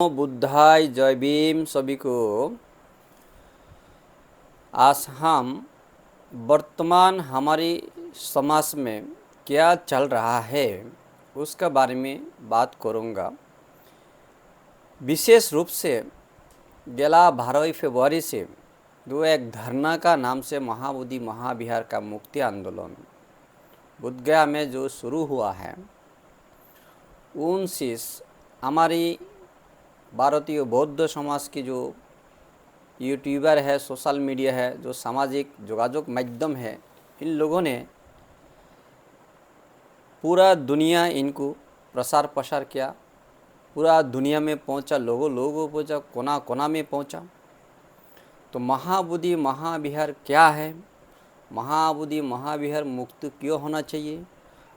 नमो बुद्धाय जय भीम सभी को। आज हम वर्तमान हमारी समाज में क्या चल रहा है उसका बारे में बात करूँगा। विशेष रूप से गेला 12 फरवरी से जो एक धरना का नाम से महाबोधि महाविहार का मुक्ति आंदोलन बोधगया में जो शुरू हुआ है, उनसे हमारी भारतीय बौद्ध समाज की जो यूट्यूबर है, सोशल मीडिया है, जो सामाजिक जोगाजोग माध्यम है, इन लोगों ने पूरा दुनिया इनको प्रसार प्रसार किया, पूरा दुनिया में पहुंचा, लोगों को पहुंचा, कोना कोना में पहुंचा। तो महाबोधि महाविहार क्या है, महाबोधि महाविहार मुक्त क्यों होना चाहिए,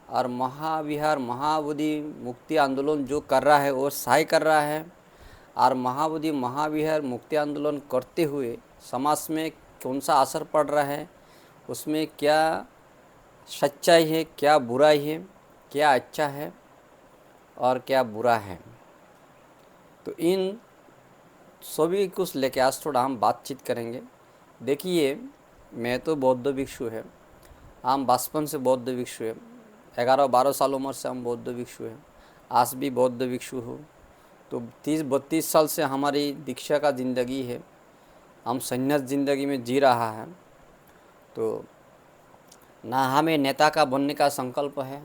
और महाबोधि मुक्ति आंदोलन जो कर रहा है वो सही कर रहा है, और महाबोधि महाविहार मुक्ति आंदोलन करते हुए समाज में कौन सा असर पड़ रहा है, उसमें क्या सच्चाई है, क्या बुराई है, क्या अच्छा है और क्या बुरा है। तो इन सभी कुछ लेके आज थोड़ा हम बातचीत करेंगे। देखिए, मैं तो बौद्ध भिक्षु है, हम बचपन से बौद्ध भिक्षु है, 11-12 साल उम्र से हम बौद्ध भिक्षु हैं, आज भी बौद्ध भिक्षु हो। तो 30-32 साल से हमारी दीक्षा का ज़िंदगी है, हम संन्यास ज़िंदगी में जी रहा है। तो ना हमें नेता का बनने का संकल्प है,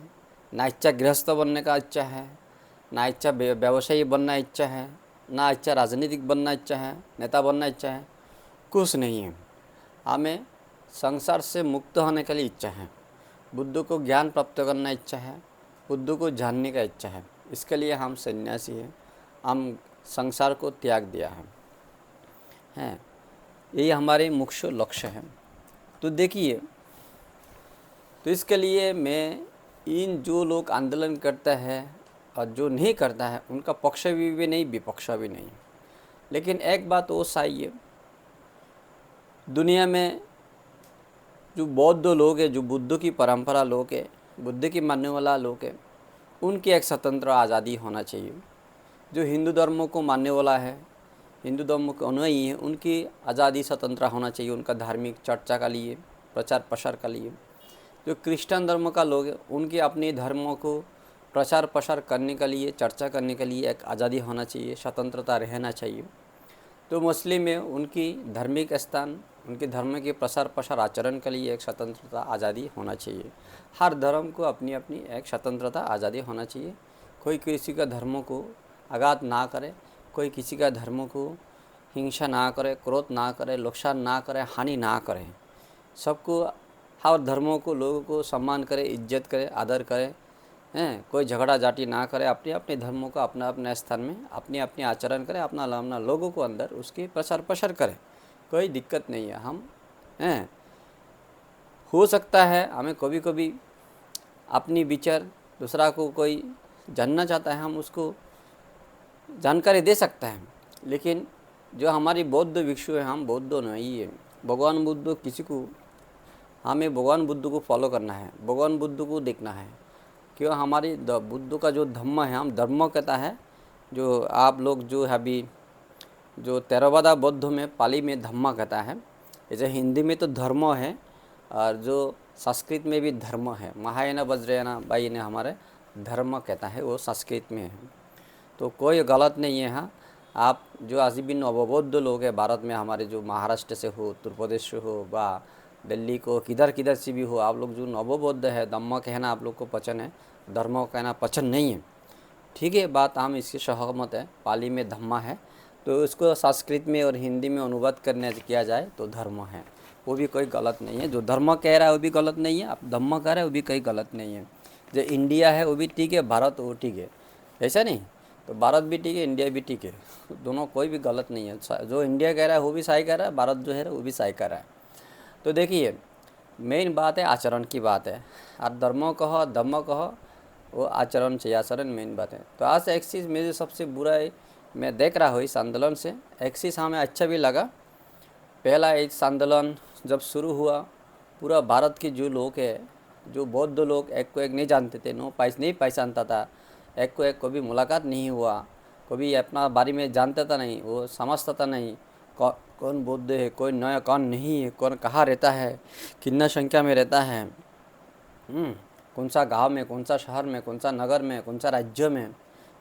ना इच्छा गृहस्थ बनने का इच्छा है, ना इच्छा व्यवसायी बनना इच्छा है, ना इच्छा राजनीतिक बनना इच्छा है, नेता बनना इच्छा है, कुछ नहीं है। हमें संसार से मुक्त होने के लिए इच्छा है, बुद्ध को ज्ञान प्राप्त करना इच्छा है, बुद्ध को जानने का इच्छा है। इसके लिए हम सन्यासी हैं, हम संसार को त्याग दिया है, यही हमारे मुख्य लक्ष्य है। तो देखिए, तो इसके लिए मैं इन जो लोग आंदोलन करता है और जो नहीं करता है उनका पक्ष भी नहीं, विपक्ष भी नहीं। लेकिन एक बात वो सही है, दुनिया में जो बौद्ध लोग हैं, जो बुद्ध की परंपरा लोग हैं, बुद्ध की मानने वाला लोग हैं, उनकी एक स्वतंत्र आज़ादी होना चाहिए। जो हिंदू धर्म को मानने वाला है, हिंदू धर्म के अनुयायी हैं, उनकी आज़ादी स्वतंत्र होना चाहिए, उनका धार्मिक चर्चा का लिए, प्रचार प्रसार का लिए। जो क्रिश्चियन धर्म का लोग हैं, उनके अपने धर्मों को प्रचार प्रसार करने के लिए, चर्चा करने के लिए एक आज़ादी होना चाहिए, स्वतंत्रता रहना चाहिए। तो मुस्लिम है, उनकी धार्मिक स्थान, उनके धर्म के प्रसार प्रसार आचरण के लिए एक स्वतंत्रता आज़ादी होना चाहिए। हर धर्म को अपनी अपनी एक स्वतंत्रता आज़ादी होना चाहिए। कोई किसी का धर्म को आघात ना करे, कोई किसी का धर्म को हिंसा ना करे, क्रोध ना करे, नुकसान ना करे, हानि ना करे। सबको, हर धर्मों को, लोगों को सम्मान करे, इज्जत करे, आदर करे, हैं, कोई झगड़ा झाटी ना करे, अपने अपने धर्मों का अपना अपने स्थान में अपने अपने आचरण करे, अपना अपना लोगों को अंदर उसके प्रसार प्रसार करे, कोई दिक्कत नहीं है। हम हैं, हो सकता है हमें कभी कभी अपनी विचार दूसरा को कोई जानना चाहता है, हम उसको जानकारी दे सकता है। लेकिन जो हमारी बौद्ध भिक्षु है, हम बौद्ध नहीं है। भगवान बुद्ध किसी को, हमें भगवान बुद्ध को फॉलो करना है, भगवान बुद्ध को देखना है। क्यों, हमारी बुद्ध का जो धम्म है, हम धर्म कहता है, जो आप लोग जो है अभी जो theravada बौद्ध में पाली में धम्म कहता है, जैसे हिंदी में तो धर्म है और जो संस्कृत में भी धर्म है। महायाना वज्रयाना बाई ने हमारे धर्म कहता है, वो संस्कृत में है। तो कोई गलत नहीं है। हाँ, आप जो आज भी नवबौद्ध लोग हैं भारत में, हमारे जो महाराष्ट्र से हो, उत्तर प्रदेश से हो, व दिल्ली को किधर किधर से भी हो, आप लोग जो नवबौद्ध है, धम्म कहना आप लोग को पसंद है, धर्म कहना पसंद नहीं है, ठीक है, बात हम इसकी सहमत है। पाली में धम्मा है, तो उसको संस्कृत में और हिंदी में अनुवाद करने किया जाए तो धर्म है, वो भी कोई गलत नहीं है। जो धर्म कह रहा है वो भी गलत नहीं है, आप धम्म कह रहे हैं वो भी कोई गलत नहीं है। जो इंडिया है वो भी ठीक है, भारत वो ठीक है, ऐसा नहीं। तो भारत भी ठीक है, इंडिया भी ठीक है, दोनों कोई भी गलत नहीं है। जो इंडिया कह रहा है वो भी सही कह रहा है, भारत जो है वो भी सही कह रहा है। तो देखिए, मेन बात है आचरण की बात है। आप धर्म कहो, धम्म कहो, वो आचरण से, आचरण मेन बात है। तो आज एक चीज़ मुझे सबसे बुरा है, मैं देख रहा हूँ इस आंदोलन से, एक चीज़ हमें अच्छा भी लगा। पहला इस आंदोलन जब शुरू हुआ, पूरा भारत के जो लोग हैं, जो बौद्ध लोग एक को एक नहीं जानते थे, नहीं पहचानता था, एक को एक कभी मुलाकात नहीं हुआ, कभी अपना बारे में जानता था नहीं, वो समझता था नहीं कौन बुद्ध है, कोई नया कौन नहीं है, कौन कहाँ रहता है, कितना संख्या में रहता है, कौन सा गांव में, कौन सा शहर में, कौन सा नगर में, कौन सा राज्य में।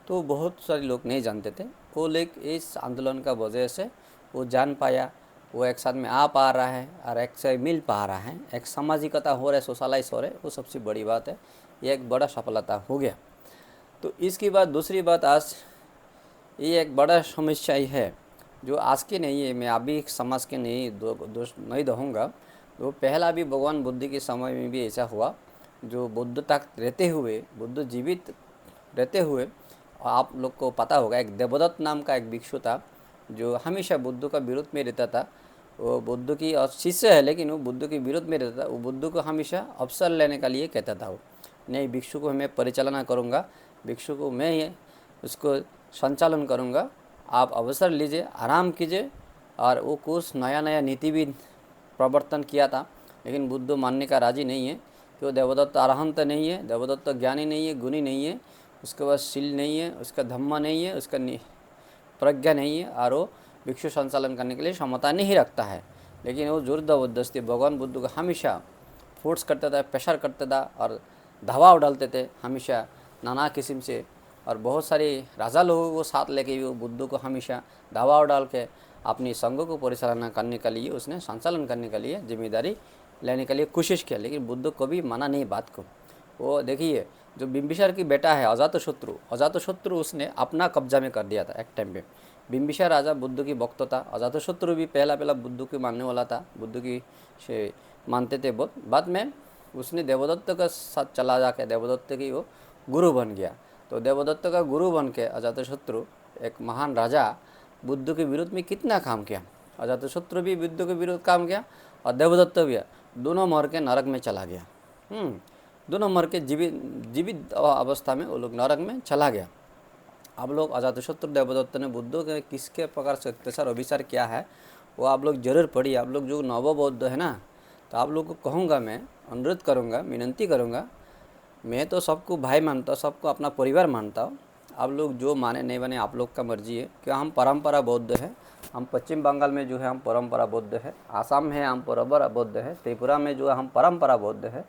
तो बहुत सारे लोग नहीं जानते थे। वो लोग इस आंदोलन का वजह से वो जान पाया, वो एक साथ में आ पा रहा है और एक से मिल पा रहा है, एक सामाजिकता हो रहा है, सोशलाइज हो रहा है, वो सबसे बड़ी बात है। ये एक बड़ा सफलता हो गया। तो इसकी बात दूसरी बात, आज ये एक बड़ा समस्या ही है जो आज की नहीं है, मैं अभी समाज के नहीं दोष नहीं दूँगा। तो पहला भी भगवान बुद्ध के समय में भी ऐसा हुआ, जो बुद्ध तक रहते हुए, बुद्ध जीवित रहते हुए, आप लोग को पता होगा एक देवदत्त नाम का एक भिक्षु था जो हमेशा बुद्ध का विरोध में रहता था। वो बुद्ध की शिष्य है लेकिन वो बुद्ध के विरोध में रहता था। वो बुद्ध को हमेशा अवसर लेने का लिए कहता था, वो नहीं भिक्षु को मैं परिचालना करूँगा, भिक्षु को मैं ये उसको संचालन करूँगा, आप अवसर लीजिए, आराम कीजिए। और वो कुछ नया नया नीति भी प्रवर्तन किया था, लेकिन बुद्ध मानने का राजी नहीं है कि वो देवदत्त अरहंत नहीं है, देवदत्त ज्ञानी नहीं है, गुणी नहीं है, उसके पास शील नहीं है, उसका धम्म नहीं है, उसका प्रज्ञा नहीं है, और वो भिक्षु संचालन करने के लिए क्षमता नहीं रखता है। लेकिन वो जोर जबरदस्ती भगवान बुद्ध को हमेशा फोर्स करता था, प्रेशर करता था और दबाव डालते थे हमेशा नाना किस्म से। और बहुत सारे राजा लोगों को साथ लेके भी वो बुद्ध को हमेशा दबाव डाल के अपनी संघ को परिचालना करने के लिए, उसने संचालन करने के लिए जिम्मेदारी लेने के लिए कोशिश किया, लेकिन बुद्ध कभी माना नहीं बात को। वो देखिए, जो बिम्बिसार की बेटा है अजातशत्रु उसने अपना कब्जा में कर दिया था एक टाइम पे। बिम्बिसार राजा बुद्ध की भक्त था, अजातशत्रु भी पहला बुद्ध की मानने वाला था, बुद्ध की से मानते थे बहुत। बाद में उसने देवदत्त का साथ चला जाके देवदत्त की वो गुरु बन गया। तो देवदत्त का गुरु बन के अजातशत्रु एक महान राजा बुद्ध के विरुद्ध में कितना काम किया। अजातशत्रु भी बुद्ध के विरुद्ध काम किया और देवदत्त भी, दोनों मर के नरक में चला गया। दोनों मर के जीवित अवस्था में वो लोग नरक में चला गया। आप लोग अजातशत्रु देवदत्त ने बुद्ध के किसके प्रकार से अत्याचार अभिचार किया है वो आप लोग जरूर पढ़िए। आप लोग जो नवबौद्ध है ना, तो आप लोग को कहूँगा, मैं अनुरोध करूँगा, विनंती करूँगा, मैं तो सबको भाई मानता हूँ, सबको अपना परिवार मानता हूँ। आप लोग जो माने नहीं माने आप लोग का मर्जी है। क्या हम परंपरा बौद्ध है, हम पश्चिम बंगाल में जो है हम परंपरा बौद्ध है, आसाम में हम परंपरा बौद्ध है, त्रिपुरा में जो है हम परंपरा बौद्ध है,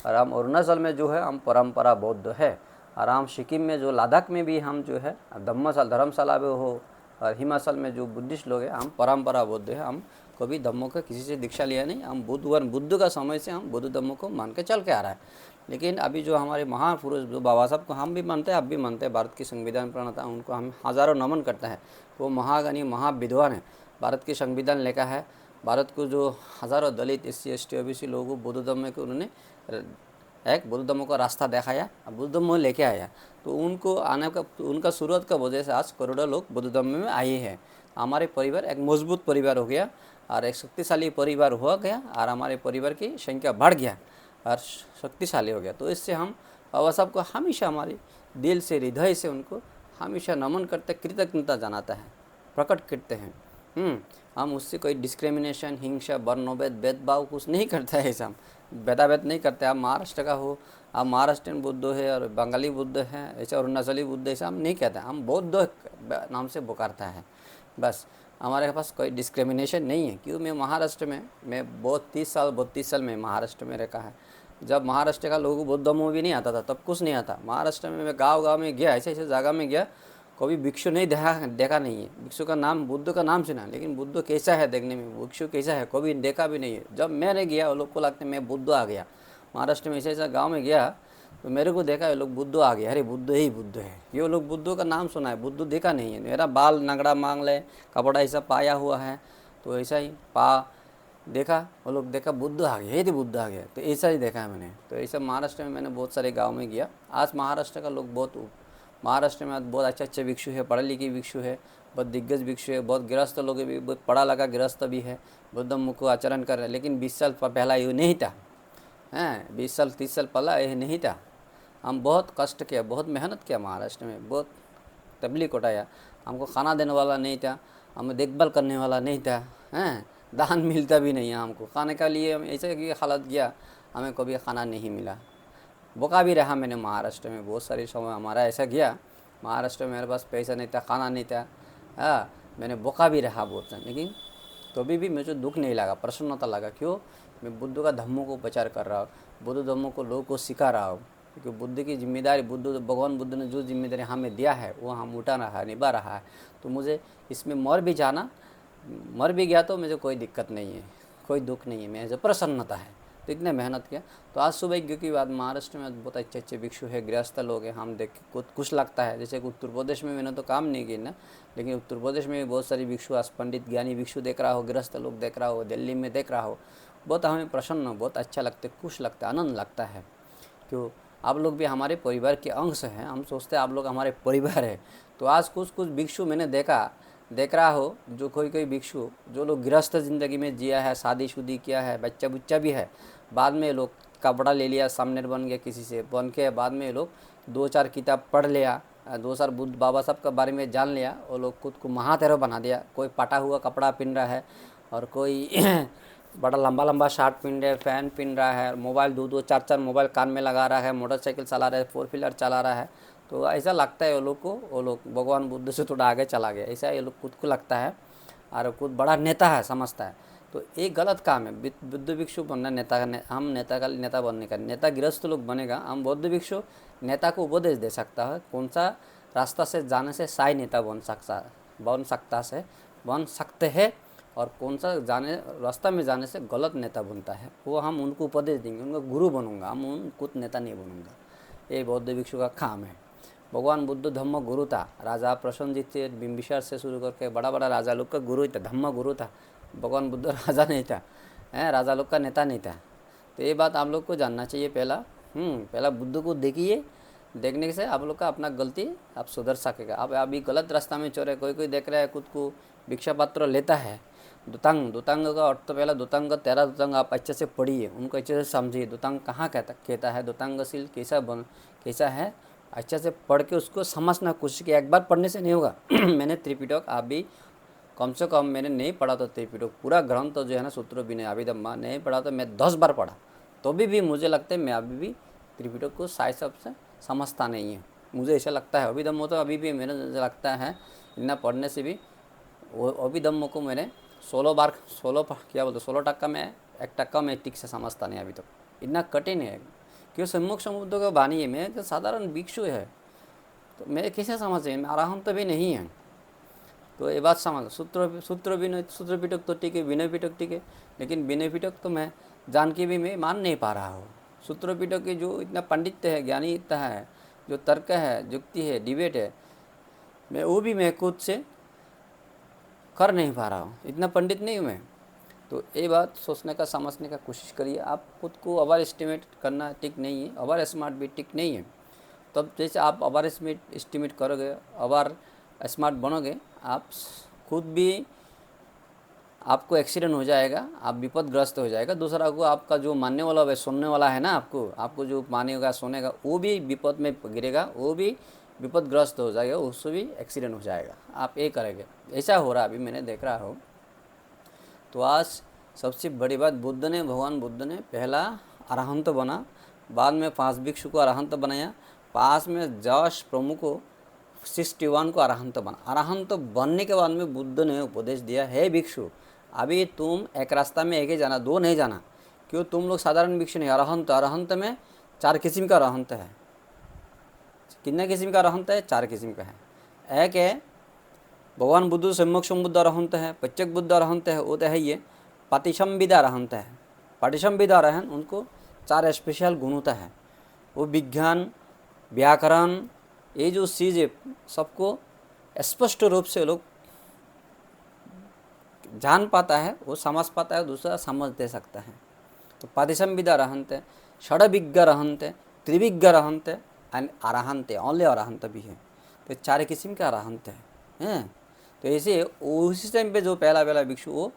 और हम अरुणाचल में जो है हम परंपरा बौद्ध है, और हम सिक्किम में जो लद्दाख में भी हम जो है धर्मशाला में हो, और हिमाचल में जो बुद्धिस्ट लोग हैं हम परंपरा बौद्ध है। हम कभी धम्मों का किसी से दीक्षा लिया नहीं, हम बुद्ध का समय से हम बुद्ध धम्मों को मान के चल के आ रहा है। लेकिन अभी जो हमारे महापुरुष जो बाबा साहब को हम भी मानते हैं, आप भी मानते हैं, भारत की संविधान प्रणेता, उनको हम हज़ारों नमन करते हैं। वो महागणी महाविद्वान है, भारत की संविधान लेखा है। भारत को जो हज़ारों दलित SC ST OBC लोगों को बुद्ध धम्म को उन्होंने एक बुद्ध धम्म का रास्ता दिखाया, बुद्ध धम्म लेके आया। तो उनको आने का, उनका शुरुआत का वजह से आज करोड़ों लोग बुद्ध धम्म में आए हैं। हमारे परिवार एक मजबूत परिवार हो गया और एक शक्तिशाली परिवार हो गया, और हमारे परिवार की संख्या बढ़ गया और शक्तिशाली हो गया। तो इससे हम बाबा साहब को हमेशा हमारे दिल से, हृदय से उनको हमेशा नमन करते, कृतज्ञता जनाता है, प्रकट करते हैं। हम उससे कोई डिस्क्रिमिनेशन, हिंसा, वर्णभेद, भेदभाव कुछ नहीं करता है। ऐसा हम भेदाभेद नहीं करते। आप महाराष्ट्र का हो, आप महाराष्ट्रियन बुद्ध है और बंगाली बुद्ध है, ऐसा अरुणाचली बुद्ध, ऐसा हम नहीं कहते। हम बौद्ध नाम से पुकारता है बस। हमारे पास कोई डिस्क्रिमिनेशन नहीं है। क्यों, मैं महाराष्ट्र में, मैं बहुत 32 साल में महाराष्ट्र में रखा है। जब महाराष्ट्र का लोगों को बौद्ध धम्म भी नहीं आता था, तब कुछ नहीं आता। महाराष्ट्र में मैं गांव में गया, ऐसे ऐसे जगह में गया, कभी भिक्षु नहीं देखा नहीं है। भिक्षु का नाम, बुद्ध का नाम सुना, लेकिन बुद्ध कैसा है देखने में, भिक्षु कैसा है, कभी देखा भी नहीं है। जब मैंने गया वो लोग को लगता है मैं बुद्ध आ गया। महाराष्ट्र में ऐसा ऐसा गाँव में गया तो मेरे को देखा ये लोग बुद्ध आ गया, अरे बुद्ध ही बुद्ध है। ये लोग बुद्ध का नाम सुना है, बुद्ध देखा नहीं है। मेरा बाल नगड़ा मांग ले, कपड़ा ऐसा पाया हुआ है, तो ऐसा ही देखा, वो लोग देखा बुद्ध आ गया, ये बुद्ध आ गया, तो ऐसा ही देखा है मैंने। तो ऐसा महाराष्ट्र में मैंने बहुत सारे गांव में गया। आज महाराष्ट्र का लोग महाराष्ट्र में बहुत अच्छे अच्छे भिक्षु है, पढ़े लिखे भिक्षु है, बहुत दिग्गज भिक्षु है, बहुत गृहस्थ लोग भी, बहुत पढ़ा लगा गृहस्थ भी है, बुद्ध धम्म को आचरण कर रहे हैं। लेकिन 20 साल पहला ये नहीं था, 20 साल 30 साल पहला ये नहीं था। हम बहुत कष्ट किया, बहुत मेहनत किया महाराष्ट्र में, बहुत तबलीग उठाया। हमको खाना देने वाला नहीं था, हमें देखभाल करने वाला नहीं था, दान मिलता भी नहीं है हमको खाने के लिए। हम ऐसे की हालत किया, हमें कभी खाना नहीं मिला, बोका भी रहा मैंने महाराष्ट्र में। बहुत सारे समय हमारा ऐसा गया, महाराष्ट्र में मेरे पास पैसा नहीं था, खाना नहीं था, हाँ मैंने भूखा भी रहा बहुत, लेकिन तो भी मुझे दुख नहीं लगा, प्रसन्नता लगा। क्यों? मैं बुद्ध का धम्मों को प्रचार कर रहा हूँ, बुद्ध धम्मों को लोगों को सिखा रहा हूँ। क्योंकि बुद्ध की जिम्मेदारी, भगवान बुद्ध ने जो जिम्मेदारी हमें दिया है वो हम उठा रहा है, निभा रहा है। तो मुझे इसमें मर भी गया तो मुझे कोई दिक्कत नहीं है, कोई दुख नहीं है, मुझे प्रसन्नता है। तो इतने मेहनत किया। तो आज सुबह की बात, महाराष्ट्र में बहुत अच्छे अच्छे भिक्षु है, गृहस्थ लोग हैं, हम देख के कुछ लगता है। जैसे कि उत्तर प्रदेश में मैंने तो काम नहीं किया ना, लेकिन उत्तर प्रदेश में भी बहुत सारी भिक्षु, आज पंडित ज्ञानी भिक्षु देख रहा हो, गृहस्थ लोग देख रहा हो, दिल्ली में देख रहा हो, बहुत हमें प्रसन्न, बहुत अच्छा लगता है, खुश लगता है, आनंद लगता है। क्यों? आप लोग भी हमारे परिवार के अंश हैं, हम सोचते हैं आप लोग हमारे परिवार है। तो आज कुछ भिक्षु मैंने देख रहा हो, जो कोई भिक्षु जो लोग गृहस्थ ज़िंदगी में जिया है, शादी किया है, बच्चा बुच्चा भी है, बाद में लोग कपड़ा ले लिया, सामने बन गया किसी से, बन के बाद में लोग 2-4 किताब पढ़ लिया, 2-4 बुद्ध बाबा साहब के बारे में जान लिया, और लोग खुद को महातेरव बना दिया। कोई पटा हुआ कपड़ा पहन रहा है, और कोई बड़ा लंबा शर्ट पहन रहा है, फैन पहन रहा है, मोबाइल 2-2 4-4 मोबाइल कान में लगा रहा है, मोटरसाइकिल चला रहा है, 4 व्हीलर चला रहा है। तो ऐसा लगता है वो लोग भगवान बुद्ध से थोड़ा आगे चला गया, ऐसा ये लोग खुद को लगता है, और खुद बड़ा नेता है समझता है। तो एक गलत काम है। बुद्ध भिक्षु बनना हम नेता बनने का, नेता गृहस्थ लोग बनेगा, हम बौद्ध भिक्षु नेता को उपदेश दे सकता है, कौन सा रास्ता से जाने से सही नेता बन सकते हैं, और कौन सा रास्ता में जाने से गलत नेता बनता है, वो हम उनको उपदेश देंगे, उनका गुरु बनूंगा, हम खुद नेता नहीं बनूंगा। ये बौद्ध भिक्षु का काम है। भगवान बुद्ध धम्म गुरु था, राजा प्रसन्नजीत से, बिंबिसार से शुरू करके बड़ा राजा लोग का गुरु था, धम्म गुरु था। भगवान बुद्ध राजा नहीं था, राजा लोग का नेता नहीं था। तो ये बात आप लोग को जानना चाहिए। पहला बुद्ध को देखिए, देखने से आप लोग का अपना गलती आप सुधर सकेगा। आप अभी गलत रास्ता में चल रहे, कोई देख रहा है खुद को भिक्षा पात्र लेता है। दुतांग का अर्थ, पहला दुतांग 13 दुतांग आप अच्छे से पढ़िए, उनको अच्छे से समझिए। दुतांग कहाँ कहता है, दुतांगशील कैसा है, अच्छे से पढ़ के उसको समझना कोशिश की। एक बार पढ़ने से नहीं होगा। मैंने त्रिपिटक, आप भी कम से कम, मैंने नहीं पढ़ा तो त्रिपिटक पूरा ग्रंथ जो है ना, सूत्र विनय अभिधम्मा नहीं पढ़ा तो मैं 10 बार पढ़ा, तो भी मुझे लगता है मैं अभी भी त्रिपिटक को सही सबसे समझता नहीं है। मुझे ऐसा लगता है। अभिधम्मो तो अभी भी मेरे लगता है इतना पढ़ने से भी, वो अभिधम्मो को मैंने 16% में 1% में ठीक से समझता नहीं अभी तक। इतना कठिन है, क्यों? सम्मुख समुद्र का वाणी है, मैं साधारण भिक्षु है, तो मैं कैसे समझे, मैं अरहंत तो भी नहीं है। तो ये बात समझ। सूत्र पिटक तो ठीक है, विनय पिटक ठीक है, लेकिन विनय पिटक तो मैं जान के भी मैं मान नहीं पा रहा हूँ। सूत्र पिटक के जो इतना पंडित्य है, ज्ञानी इतना है, जो तर्क है, युक्ति है, डिबेट है, मैं खुद से कर नहीं पा रहा हूँ, इतना पंडित नहीं हूँ मैं। तो ये बात सोचने का, समझने का कोशिश करिए। आप खुद को ओवर एस्टिमेट करना ठीक नहीं है, ओवर स्मार्ट भी ठीक नहीं है। तब जैसे आप ओवर एस्टिमेट करोगे, ओवर स्मार्ट बनोगे, आप खुद भी, आपको एक्सीडेंट हो जाएगा, आप विपदग्रस्त हो जाएगा। दूसरा को, आपका जो मानने वाला है, सुनने वाला है ना, आपको जो मानेगा सुनेगा, वो भी विपद में गिरेगा, वो भी विपदग्रस्त हो जाएगा, उससे भी एक्सीडेंट हो जाएगा। आप ये करेंगे, ऐसा हो रहा अभी मैंने देख रहा हूँ। तो आज सबसे बड़ी बात, भगवान बुद्ध ने पहला अरहंत बना, बाद में 5 भिक्षु को अरहंत बनाया, 5 में जश प्रमुख को 61 को अरहंत बना। अरहंत बनने के बाद में बुद्ध ने उपदेश दिया, है भिक्षु, अभी तुम एक रास्ता में एक ही जाना, 2 नहीं जाना। क्यों? तुम लोग साधारण भिक्षु नहीं, अरहंत में 4 किस्म का अरहंत है। कितने किस्म का अरहंत है? 4 किस्म का है। एक है भगवान बुद्ध सम्मुख बुद्ध अरहंत है, प्रत्यक्ष बुद्ध अरहंत है, वो तो है ये। पाटिशंविदा अरहंत है। पाटिशंविदा अरहंत, उनको 4 स्पेशल गुण होता है। वो विज्ञान, व्याकरण, ये जो चीज़ है सबको स्पष्ट रूप से लोग जान पाता है, वो समझ पाता है, दूसरा समझ दे सकता है। तो पाटिशंविदा अरहंत है, षड्विज्ञ अरहंत है, त्रिविज्ञ अरहंत है, एंड अरहंत है, ओनली अरहंत भी है। तो 4 किस्म का अरहंत है। तो ऐसे उसी टाइम पे जो पहला भिक्षु, वो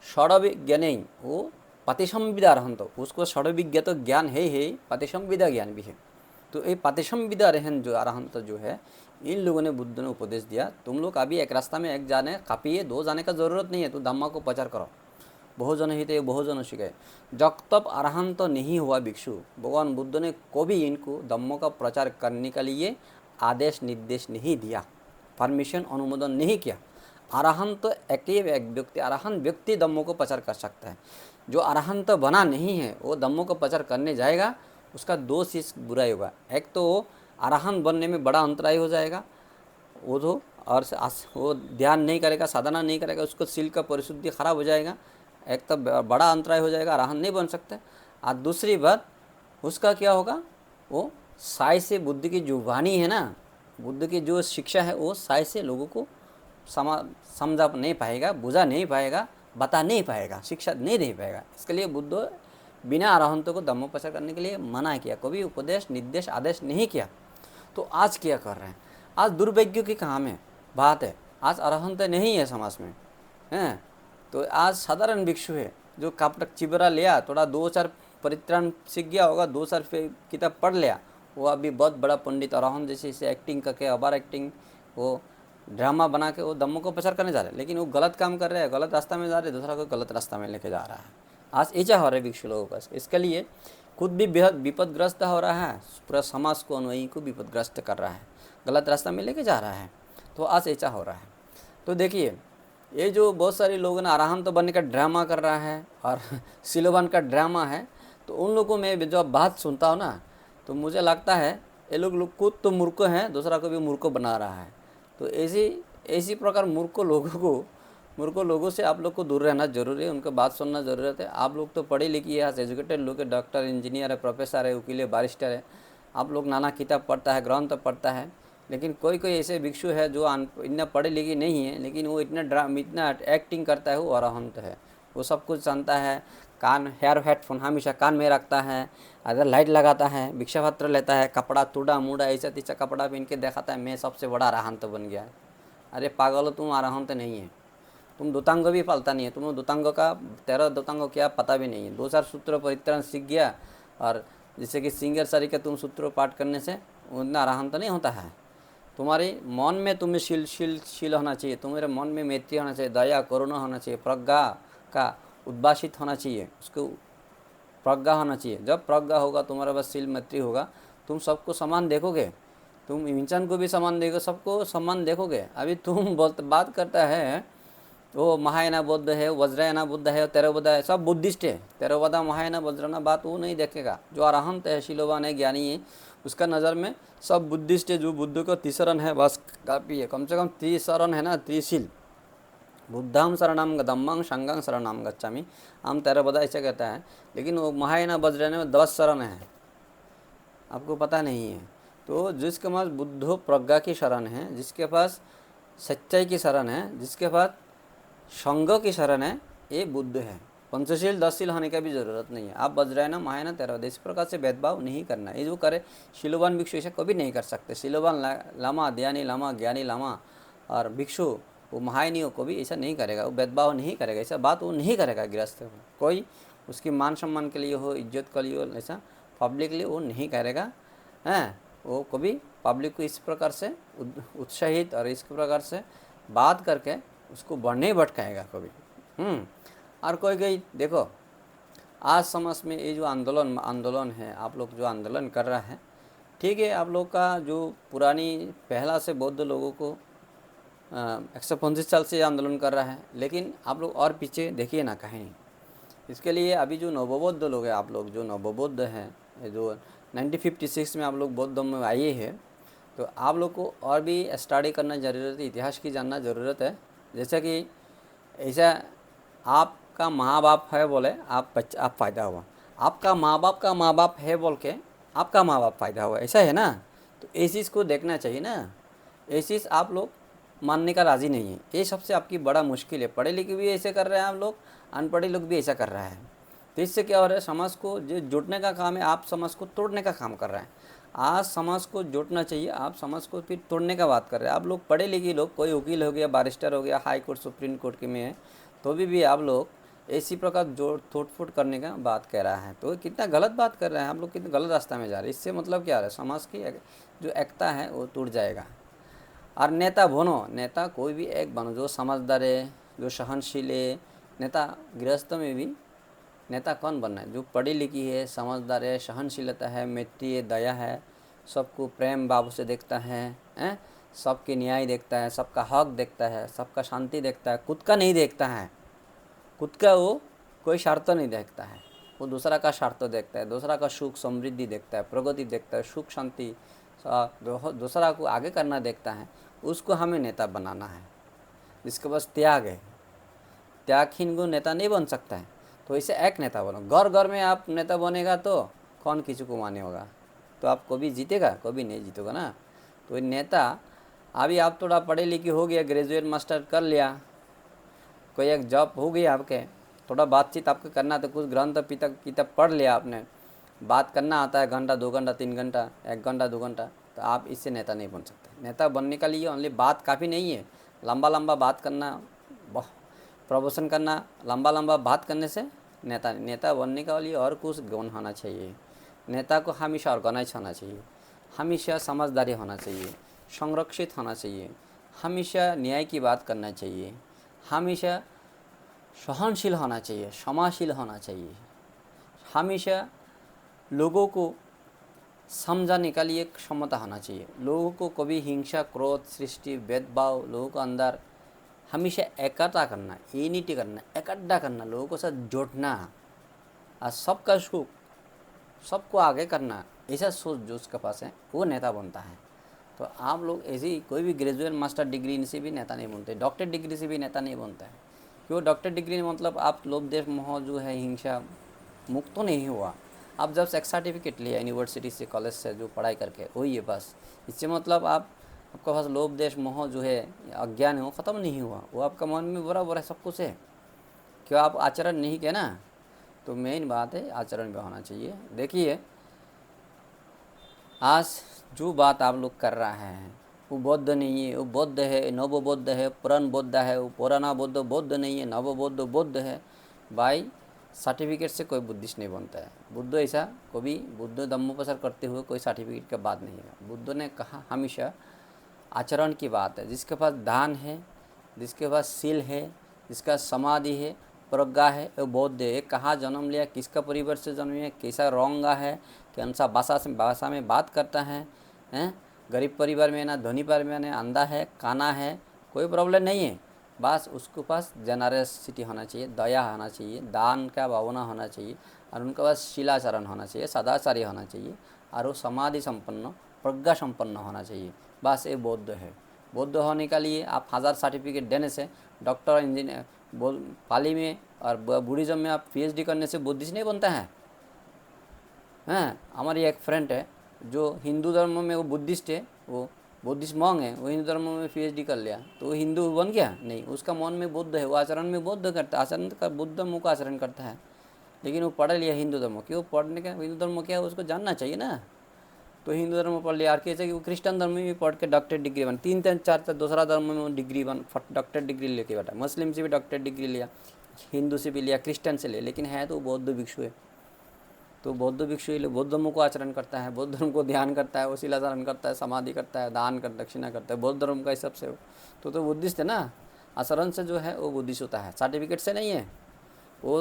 षड्विज्ञ नहीं, वो पाटिशंविदा अरहंत, उसको षड्विज्ञ तो ज्ञान है ही, पाटिशंविदा ज्ञान भी है। तो ये पाटिशंविदा अरहंत जो है, इन लोगों ने बुद्ध ने उपदेश दिया, तुम लोग अभी एक रास्ता में एक जाने काफ़ी है, 2 जाने का ज़रूरत नहीं है, तो धम्मा को प्रचार करो। बहुजन ही थे, बहुजन शिखाए। जब तक अरहंत नहीं हुआ भिक्षु, भगवान बुद्ध ने कभी इनको धम्मों का प्रचार करने के लिए आदेश निर्देश नहीं दिया, परमिशन अनुमोदन नहीं किया। अरहंत तो एक व्यक्ति, अरहंत व्यक्ति धम्मों को प्रचार कर सकता है। जो अरहंत बना नहीं है वो धम्मों को प्रचार करने जाएगा, उसका दो चीज़ बुराई होगा। एक तो वो अरहंत बनने में बड़ा अंतराय हो जाएगा, वो तो और वो ध्यान नहीं करेगा, साधना नहीं करेगा, उसको सील का परिशुद्धि खराब हो जाएगा। एक तो बड़ा अंतराय हो जाएगा, अरहंत नहीं बन सकता। और दूसरी बात उसका क्या होगा, वो साय से बुद्ध की जो वाणी है ना, बुद्ध की जो शिक्षा है वो साय से लोगों को समझा नहीं पाएगा, बुझा नहीं पाएगा, बता नहीं पाएगा, शिक्षा नहीं दे पाएगा। इसके लिए बुद्ध बिना अरहंतों को धम्म प्रचार करने के लिए मना किया, कभी उपदेश निर्देश आदेश नहीं किया। तो आज क्या कर रहे हैं, आज दुर्भाग्य की काम है बात है, आज अरहंत नहीं है समाज में हैं। तो आज साधारण भिक्षु है जो कापटक चिबरा लिया, थोड़ा 2-4 परित्राण सीख गया होगा, 2-4 किताब पढ़ लिया, वो अभी बहुत बड़ा पंडित अरहंत जैसे इसे एक्टिंग करके ओवर एक्टिंग वो ड्रामा बना के वो धम्मों को प्रचार करने जा रहे हैं, लेकिन वो गलत काम कर रहे हैं, गलत रास्ता में जा रहे हैं, दूसरा को गलत रास्ता में लेके जा रहा है। आज ऐसा हो रहा है भिक्षु लोगों का। इसके लिए खुद भी बेहद विपदग्रस्त हो रहा है, पूरा समाज को अनुयायी को विपदग्रस्त कर रहा है, गलत रास्ता में लेके जा रहा है। तो आज ऐसा हो रहा है। तो देखिए ये जो बहुत सारे लोगों ने अरहंत तो बनने का ड्रामा कर रहा है और सिलोवान का ड्रामा है, तो उन लोगों में जो बात सुनता हूँ ना, तो मुझे लगता है ये लोग खुद तो मूर्ख हैं, दूसरा को भी मूर्ख बना रहा है। तो ऐसी प्रकार मूर्ख लोगों से आप लोग को दूर रहना जरूरी है, उनका बात सुनना ज़रूरत है। आप लोग तो पढ़े लिखे हैं, एजुकेटेड लोग है, डॉक्टर इंजीनियर है, प्रोफेसर है, वकील है, बारिस्टर है, आप लोग नाना किताब पढ़ता है, ग्रंथ पढ़ता है। लेकिन कोई ऐसे भिक्षु है जो इतना पढ़े लिखे नहीं है, लेकिन वो इतना एक्टिंग करता है, वो अरहंत है। वो सब कुछ जानता है, कान हेडफोन हमेशा कान में रखता है, अगर लाइट लगाता है, भिक्षा पात्र लेता है, कपड़ा टूटा मूड़ा ऐसा तीसा कपड़ा पहन के दिखाता है, मैं सबसे बड़ा अरहंत बन गया। अरे पागल, तुम अरहंत नहीं है, तुम दुतांग भी पालता नहीं है, तुम दुतांग का 13 दुतांग क्या पता भी नहीं है। 2-4 सूत्र परित्राण सीख गया, और जैसे कि सिंगर सरी के तुम सूत्र पाठ करने से उतना अरहंत नहीं होता है। तुम्हारे मन में तुम्हें शील होना चाहिए, तुम्हारे मन में मैत्री होना चाहिए, दया करुणा होना चाहिए, प्रज्ञा का उद्भाषित होना चाहिए, उसको प्रज्ञा होना चाहिए। जब प्रज्ञा होगा, तुम्हारा बस शील मैत्री होगा, तुम सबको समान देखोगे, तुम इंसान को भी समान देखो, सबको समान देखोगे। अभी तुम बात करता है वो महायाना बुद्ध है, वज्रयाना बुद्ध है, तेरवदा है, सब बुद्धिस्ट है। तेरवदा महायाना वज्रना बात वो नहीं देखेगा। जो अरहंत है, शीलोवान है, ज्ञानी है, उसका नज़र में सब बुद्धिस्ट है। जो बुद्ध का तीसरन है बस काफ़ी है, कम से कम 30 शरण है ना, 30 बुद्धम शरणम धम्मं संघं शरणम गच्छामि। हम तेरवदा ऐसा कहता है, लेकिन वो महायाना वज्रयाना में 10 शरण है, आपको पता नहीं है। तो जिसके पास बुद्धो प्रज्ञा की शरण है, जिसके पास सच्चाई की शरण है, जिसके पास संघ की शरण है, ये बुद्ध है। पंचशील 10शील होने का भी ज़रूरत नहीं है। आप वज्रायना महायाना तेरवदा इस प्रकार से भेदभाव नहीं करना। ये जो करे शीलोवान भिक्षु ऐसा कभी नहीं कर सकते। शीलोवान लामा, ध्यानी लामा, ज्ञानी लामा और भिक्षु वो महायानियों को भी ऐसा नहीं करेगा, वो भेदभाव नहीं करेगा, ऐसा बात वो नहीं करेगा। गृहस्थ कोई उसकी मान सम्मान के लिए हो, इज्जत के लिए हो, ऐसा पब्लिकली वो नहीं करेगा हैं। वो कभी पब्लिक को इस प्रकार से उत्साहित और इस प्रकार से बात करके उसको बढ़ने भटकाएगा कभी। और कोई देखो आज समाज में ये जो आंदोलन है, आप लोग जो आंदोलन कर रहा है, ठीक है, आप लोग का जो पुरानी पहला से बौद्ध लोगों को 125 साल से आंदोलन कर रहा है, लेकिन आप लोग और पीछे देखिए ना कहीं। इसके लिए अभी जो नवबौद्ध लोग हैं, आप लोग जो नवबौद्ध हैं, जो 1956 में आप लोग बौद्ध धर्म में आए हैं, तो आप लोग को और भी स्टडी करना ज़रूरत है, इतिहास की जानना ज़रूरत है। जैसा कि ऐसा आपका माँ बाप है बोले आप फ़ायदा हुआ, आपका माँ बाप है बोल के आपका माँ बाप फ़ायदा हुआ, ऐसा है ना। तो इस चीज़ को देखना चाहिए ना। ये चीज़ आप लोग मानने का राज़ी नहीं है, ये सबसे आपकी बड़ा मुश्किल है। पढ़े लिखे भी ऐसे कर रहे हैं आप लोग, अनपढ़े लोग भी ऐसा कर रहा है। तो इससे क्या हो रहा है, समाज को जो जुटने का काम है, आप समाज को तोड़ने का काम कर रहे हैं। आज समाज को जोड़ना चाहिए, आप समाज को फिर तोड़ने का बात कर रहे हैं। आप लोग पढ़े लिखे लोग, कोई वकील हो गया, बारिस्टर हो गया, हाई कोर्ट सुप्रीम कोर्ट के में है, तो भी आप लोग इसी प्रकार जोड़ तोड़ फोड़ करने का बात कह रहा है। तो कितना गलत बात कर रहे हैं आप लोग, कितना गलत रास्ता में जा रहे हैं। इससे मतलब क्या है, समाज की जो एकता है वो टूट जाएगा। और नेता बनो, नेता कोई भी एक बनो जो समझदार है, जो सहनशील है। नेता गृहस्थ में भी नेता कौन बनना है, जो पढ़ी लिखी है, समझदार है, सहनशीलता है, मैत्री है, दया है, सबको प्रेम भाव से देखता है, हैं, सबके न्याय देखता है, सबका हक देखता है, सबका शांति देखता है, खुद का नहीं देखता है। खुद का वो कोई स्वार्थ नहीं देखता है, वो दूसरा का स्वार्थ देखता है, दूसरा का सुख समृद्धि देखता है, प्रगति देखता है, सुख शांति दूसरा को आगे करना देखता है। उसको हमें नेता बनाना है, जिसके पास त्याग है। त्यागहीन को नेता नहीं बन सकता है। तो इसे एक नेता बनो। घर घर में आप नेता बनेगा तो कौन किसी को माने होगा, तो आप कभी जीतेगा, कभी नहीं जीतेगा ना। तो नेता, अभी आप थोड़ा पढ़े लिखे हो गया, ग्रेजुएट मास्टर कर लिया, कोई एक जॉब हो गई आपके, थोड़ा बातचीत आपको करना तो कुछ ग्रंथ किताब पढ़ लिया आपने, बात करना आता है, घंटा 2 घंटा 3 घंटा 1 घंटा 2 घंटा, तो आप इससे नेता नहीं बन सकते। नेता बनने के लिए ओनली बात काफ़ी नहीं है, लंबा लंबा बात करना, प्रवचन करना, लंबा लंबा बात करने से नेता बनने के लिए और कुछ गुण होना चाहिए। नेता को हमेशा ऑर्गेनाइज होना चाहिए, हमेशा समझदारी होना चाहिए, संरक्षित होना चाहिए, हमेशा न्याय की बात करना चाहिए, हमेशा सहनशील होना चाहिए, क्षमाशील होना चाहिए, हमेशा लोगों को समझाने के लिए क्षमता होना चाहिए। लोगों को कभी हिंसा, क्रोध, सृष्टि, भेदभाव लोगों को अंदर हमेशा इकट्ठा करना, यूनिटी करना, इकट्ठा करना, लोगों को साथ जोड़ना और सबका सुख सबको आगे करना, ऐसा सोच जो उसके पास है वो नेता बनता है। तो आप लोग ऐसी कोई भी ग्रेजुएट मास्टर डिग्री से भी नेता नहीं बनते, डॉक्टर डिग्री से भी नेता नहीं बनता है। क्यों? डॉक्टर डिग्री मतलब आप लोभ देश मोह जो है हिंसा मुक्त तो नहीं हुआ। आप जब एक सर्टिफिकेट लिया यूनिवर्सिटी से, कॉलेज से जो पढ़ाई करके, वही है बस। इससे मतलब आपके पास लोभ देश मोह जो है अज्ञान है वो ख़त्म नहीं हुआ, वो आपका मन में बराबर है, सब कुछ है। क्यों? आप आचरण नहीं किया ना। तो मेन बात है आचरण भी होना चाहिए। देखिए आज जो बात आप लोग कर रहा है वो बौद्ध नहीं है, वो बौद्ध है, नव बौद्ध है, पुरान बौद्ध है, वो पुराना बौद्ध बौद्ध नहीं है, नव बौद्ध बौद्ध है। भाई सर्टिफिकेट से कोई बुद्धिस्ट नहीं बनता है। बुद्ध ऐसा कभी बुद्ध धम्मोपसर करते हुए कोई सर्टिफिकेट का बात नहीं है। बुद्ध ने कहा हमेशा आचरण की बात है। जिसके पास दान है, जिसके पास शील है, जिसका समाधि है, प्रज्ञा है, वो बौद्ध है। कहाँ जन्म लिया, किसका परिवार से जन्म लिया, कैसा रोंगा है, कौन सा भाषा में बात करता है, हैं, गरीब परिवार में ना धनी परिवार में, अंधा है, काना है, कोई प्रॉब्लम नहीं है। बस उसके पास जेनरसिटी होना चाहिए, दया होना चाहिए, दान का भावना होना चाहिए, और उनके पास शिलाचरण होना चाहिए, सदाचारी होना चाहिए, और वो समाधि संपन्न, प्रज्ञा संपन्न होना चाहिए। बस ये बौद्ध है। बौद्ध होने के लिए आप 1000 सर्टिफिकेट देने से, डॉक्टर, इंजीनियर, पाली में और बुद्धिज़्म में आप पीएचडी करने से बुद्धिस्ट नहीं बनता है। हैं, हमारी एक फ्रेंड है जो हिंदू धर्म में वो बुद्धिस्ट है, वो बुद्धिस्ट मॉन्ग है, वो हिंदू धर्म में पीएचडी कर लिया तो वो हिंदू बन गया? नहीं, उसका मन में बुद्ध है, वो आचरण में बुद्ध करता है, आचरण का बुद्ध मुँह का आचरण करता है, लेकिन वो पढ़ लिया हिंदू धर्म। क्यों पढ़ने का? हिंदू धर्म क्या है उसको जानना चाहिए ना। तो हिंदू धर्म पढ़ लिया, और कैसे कि वो क्रिश्चियन धर्म में भी पढ़ के डॉक्टर डिग्री बन, 3 4 दूसरा धर्म में डिग्री बन, डॉक्टर डिग्री लेके बैठा। मुस्लिम से भी डॉक्टर डिग्री लिया, हिंदू से भी लिया, क्रिश्चियन से लिया, लेकिन है तो बौद्ध भिक्षु है। तो बौद्ध भिक्षु बौद्ध धर्म को आचरण करता है, बौद्ध धर्म को ध्यान करता है, वसीलाचरण करता है, समाधि करता है, दान कर, दक्षिणा करता है, बौद्ध धर्म का हिसाब से तो बुद्धिस्ट है ना। आचरण से जो है वो बुद्धिस्ट होता है, सर्टिफिकेट से नहीं है। वो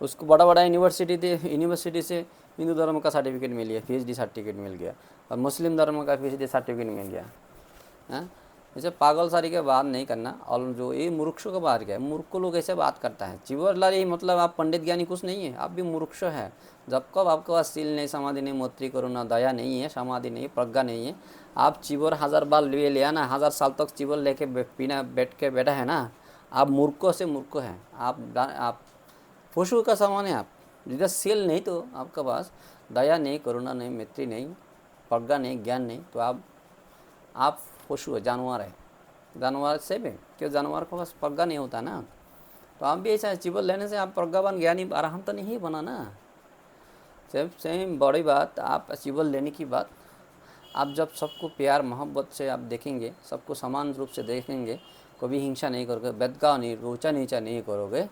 उसको बड़ा बड़ा यूनिवर्सिटी से हिंदू धर्म का सर्टिफिकेट मिल गया, पीएचडी सर्टिफिकेट मिल गया, और मुस्लिम धर्म का पीएचडी सर्टिफिकेट मिल गया। हैं, ऐसे पागल सारी के बात नहीं करना। और जो ये मूर्खों का बात क्या है, मूर्ख लोग ऐसे बात करता है चिवरलाल, ये मतलब आप पंडित ज्ञानी कुछ नहीं है, आप भी मूर्ख है। जब कब आपके पास शील नहीं, समाधि नहीं, मैत्री करुणा, दया नहीं है, समाधि नहीं, प्रज्ञा नहीं है, आप चिवर 1000 बार ले लिया ना, 1000 साल तक चिवर लेके पीना बैठ के बैठा है ना, आप मूर्खों से मूर्ख हैं। आप पशु का समान है। आप जिधर शील नहीं, तो आपके पास दया नहीं, करुणा नहीं, मैत्री नहीं, प्रज्ञा नहीं, ज्ञान नहीं, तो आप पशु है, जानवर है। जानवर से भी क्यों? जानवर के पास प्रज्ञा नहीं होता ना। तो आप भी ऐसा चिवल लेने से आप प्रज्ञावान ज्ञानी आराम तो नहीं बना ना। सेम बड़ी बात, आप चिवल लेने की बात, आप जब सबको प्यार मोहब्बत से आप देखेंगे, सबको समान रूप से देखेंगे, कभी हिंसा नहीं करोगे, भेदभाव नहीं, ऊंचा नीचा नहीं करोगे,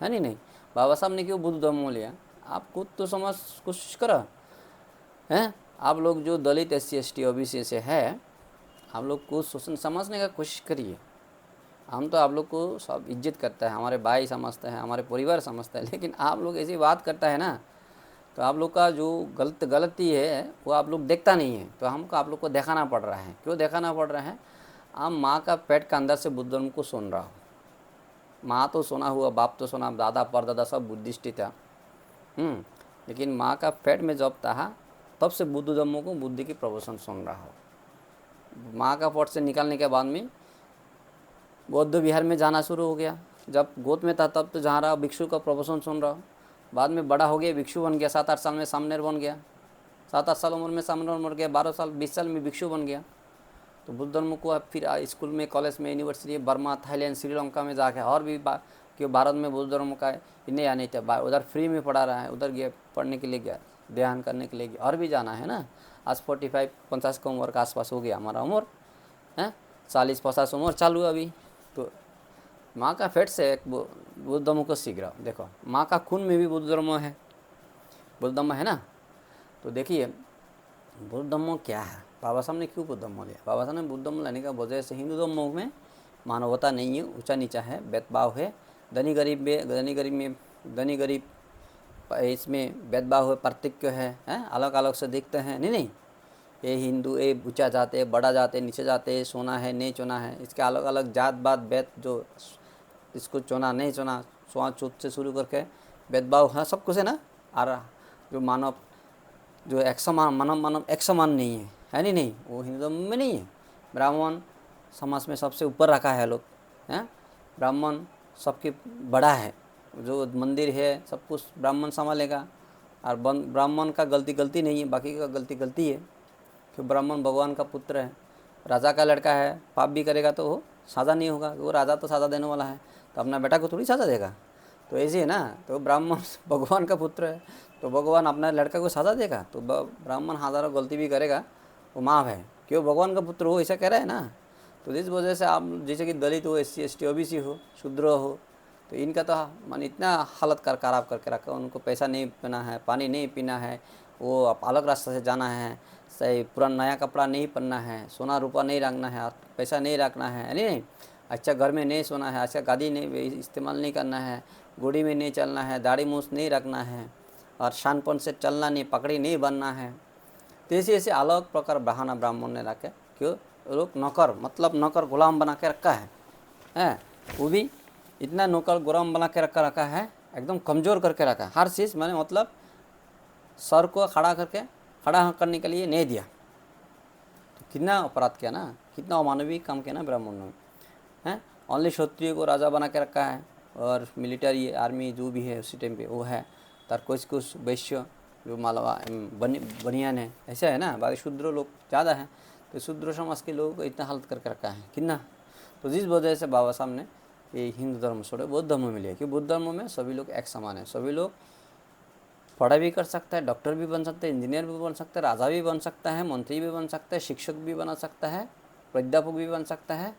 है नहीं। बाबा साहब ने क्यों बुद्ध धर्म लिया? आप खुद तो समझ कोशिश करो हैं। आप लोग जो दलित, SC ST OBC से है, हम लोग को शोषण समझने का कोशिश करिए। हम तो आप लोग को सब इज्जत करता है, हमारे भाई समझते हैं, हमारे परिवार समझता है, लेकिन आप लोग ऐसी बात करता है ना, तो आप लोग का जो गलती है वो आप लोग देखता नहीं है, तो हमको आप लोग को दिखाना पड़ रहा है। क्यों दिखाना पड़ रहा है? आप माँ का पेट के अंदर से बुद्ध धर्म को सुन रहा हो। माँ तो सुना हुआ, बाप तो सुना, दादा परदादा सब बुद्धिस्ट ही था। लेकिन माँ का पेट में जब था तब से बुद्ध धर्मों को, बुद्धि की प्रवचन सुन रहा हो। माँ का पेट से निकलने के बाद में बौद्ध विहार में जाना शुरू हो गया। जब गोद में था तब तो जहाँ रहा भिक्षु का प्रवचन सुन रहा हो। बाद में बड़ा हो गया, भिक्षु बन गया, 7-8 साल में सामनेर बन गया, 7-8 साल उम्र में सामनेर बन गया, 12 साल 20 साल में भिक्षु बन गया। तो बुद्ध धर्म को अब फिर स्कूल में, कॉलेज में, यूनिवर्सिटी, बर्मा, थाईलैंड, श्रीलंका में जाके, और भी क्यों भारत में बुद्ध धर्म का इन्हें या नहीं था, उधर फ्री में पढ़ा रहा है, उधर गया पढ़ने के लिए, गया ध्यान करने के लिए गया। और भी जाना है ना। आज 45-50 का उम्र का आसपास हो गया हमारा उम्र है, 40-50 उम्र चालू अभी। तो माँ का पेट से एक बुद्ध धर्म को सीख रहा हूँ। देखो माँ का खून में भी बुद्ध धर्म है, बुद्ध धर्म है ना। तो देखिए बुद्ध धर्म क्या है, बाबा साहब ने क्यों बुद्ध धर्म लिया? बाबा साहब ने बुद्ध धर्म लाने का वजह से हिंदू धर्मों में मानवता नहीं है, ऊंचा नीचा है, भेदभाव है, धनी गरीब में धनी गरीब इसमें भेदभाव है, पार्थक्य है, अलग अलग से देखते हैं। नहीं, ये हिंदू, ये ऊंचा जाते, बड़ा जाते, नीचे जाते, सोना है नहीं चुना है, इसके अलग अलग जात बात भेद, जो इसको चुना नहीं चुना, छुआछूत से शुरू करके भेदभाव है, सब कुछ है ना। और जो मानव, जो एक समान, मानव एक समान नहीं है नहीं, वो हिंदू धर्म में नहीं है। ब्राह्मण समाज में सबसे ऊपर रखा है लोग, हैं। ब्राह्मण सबके बड़ा है, जो मंदिर है सब कुछ ब्राह्मण संभालेगा। और ब्राह्मण का गलती नहीं है, बाकी का गलती है, क्योंकि ब्राह्मण भगवान का पुत्र है, राजा का लड़का है, पाप भी करेगा तो वो सज़ा नहीं होगा, वो राजा तो सज़ा देने वाला है, तो अपना बेटा को थोड़ी सज़ा देगा। तो ऐसे है ना। तो ब्राह्मण भगवान का पुत्र है, तो भगवान अपना लड़का को सज़ा देगा, तो ब्राह्मण हज़ारों गलती भी करेगा, वो माफ़ है, क्यों भगवान का पुत्र हो, ऐसा कह रहा है ना। तो जिस वजह से आप, जैसे कि दलित हो, SC ST OBC हो, शूद्र हो, तो इनका तो मान इतना हालत खराब करके रखा, उनको पैसा नहीं पीना है, पानी नहीं पीना है, वो अलग रास्ते से जाना है, सही पुराना नया कपड़ा नहीं पहनना है, सोना रूपा नहीं रखना है, पैसा नहीं रखना है, नहीं, अच्छा घर में नहीं सोना है, अच्छा गाड़ी नहीं इस्तेमाल नहीं करना है, गोड़ी में नहीं चलना है, दाढ़ी मूछ नहीं रखना है, और शानपन से चलना नहीं, पकड़ी नहीं बनना है। तो ऐसे अलग प्रकार बहाना ब्राह्मण ने रखे, क्यों लोग नौकर, मतलब नौकर गुलाम बना के रखा है, वो भी इतना नौकर गुलाम बना के रखा है, एकदम कमज़ोर करके रखा है। हर चीज़ मैंने मतलब सर को खड़ा करने के लिए नहीं दिया। तो कितना अपराध किया ना, कितना अमानवीय काम किया ना ब्राह्मण ने, हैं। ओनली क्षत्रिय को राजा बना के रखा है, और मिलिट्री आर्मी जो भी है उसी टाइम पे वो है, तर कुछ वैश्य जो मालवा बनियान है, ऐसा है ना। बाकी शूद्र लोग ज़्यादा हैं, तो शूद्र समाज के लोगों को इतना हालत करके रखा है कितना। तो जिस वजह से बाबा साहब ने ये हिंदू धर्म छोड़े, बौद्ध धर्म में लिया, कि बौद्ध धर्म में सभी लोग एक समान है, सभी लोग पढ़ाई भी कर सकता है, डॉक्टर भी बन सकते हैं, इंजीनियर भी बन सकता है, राजा भी बन सकता है, मंत्री भी बन सकता है, शिक्षक भी बना सकता है, प्राध्यापक भी बन सकता है,